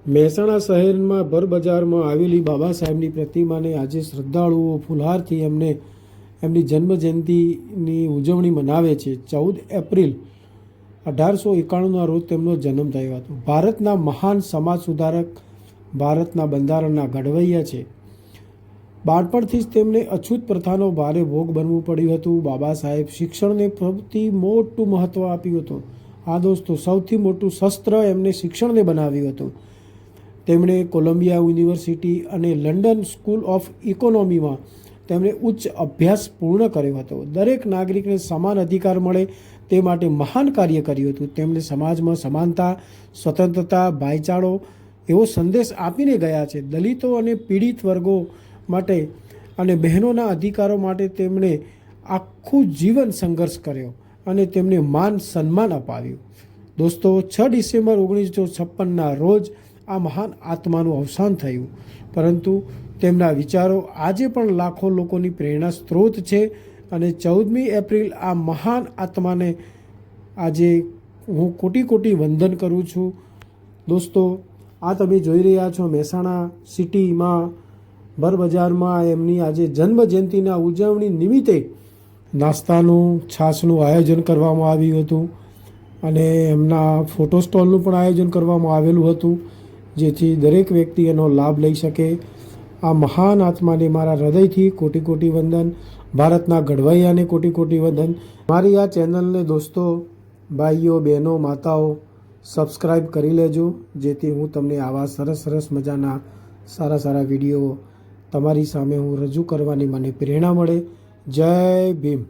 મહેસાણા શહેરમાં ભરબજારમાં આવેલી બાબા સાહેબની પ્રતિમાને આજે શ્રદ્ધાળુઓ ફુલહારથી એમની જન્મજયંતિની ઉજવણી મનાવે છે। 14 એપ્રિલ 1891ના રોજ તેમનો જન્મ થયો હતો। ભારતના મહાન સમાજ સુધારક, ભારતના બંધારણના ઘડવૈયા છે। બાળપણથી જ તેમને અછૂત પ્રથાનો ભારે ભોગ બનવું પડ્યું હતું। બાબા સાહેબ શિક્ષણને સૌથી મોટું મહત્ત્વ આપ્યું હતું। આ દોસ્તો, સૌથી મોટું શસ્ત્ર એમને શિક્ષણને બનાવ્યું હતું। તેમણે કોલંબિયા યુનિવર્સિટી અને લંડન સ્કૂલ ઓફ ઇકોનોમીમાં તેમણે ઉચ્ચ અભ્યાસ પૂર્ણ કર્યો હતો। દરેક નાગરિકને સમાન અધિકાર મળે તે માટે મહાન કાર્ય કર્યું હતું। તેમણે સમાજમાં સમાનતા, સ્વતંત્રતા, ભાઈચારો એવો સંદેશ આપીને ગયા છે। દલિતો અને પીડિત વર્ગો માટે અને બહેનોના અધિકારો માટે તેમણે આખું જીવન સંઘર્ષ કર્યો અને તેમને માન સન્માન અપાવ્યું। દોસ્તો, 6 ડિસેમ્બર 1956ના રોજ આ મહાન આત્માનું અવસાન થયું, પરંતુ તેમના વિચારો આજે પણ લાખો લોકોની પ્રેરણા સ્ત્રોત છે। અને 14મી એપ્રિલ આ મહાન આત્માને આજે હું કોટી કોટી વંદન કરું છું। દોસ્તો, આ તમે જોઈ રહ્યા છો મહેસાણા સિટીમાં ભરબજારમાં એમની આજે જન્મજયંતિના ઉજવણી નિમિત્તે નાસ્તાનું, છાશનું આયોજન કરવામાં આવ્યું હતું અને એમના ફોટો સ્ટોલનું પણ આયોજન કરવામાં આવેલું હતું, જેથી દરેક વ્યક્તિ એનો લાભ લઈ શકે। આ મહાન આત્માને મારા હૃદયથી કોટી કોટી વંદન, ભારતના ઘડવૈયાને કોટી કોટી વંદન। મારી આ ચેનલને દોસ્તો, ભાઈઓ, બહેનો, માતાઓ સબસ્ક્રાઈબ કરી લેજો, જેથી હું તમને આવા સરસ સરસ મજાના સારા સારા વિડીયો તમારી સામે હું રજૂ કરવાની મને પ્રેરણા મળે। જય ભીમ।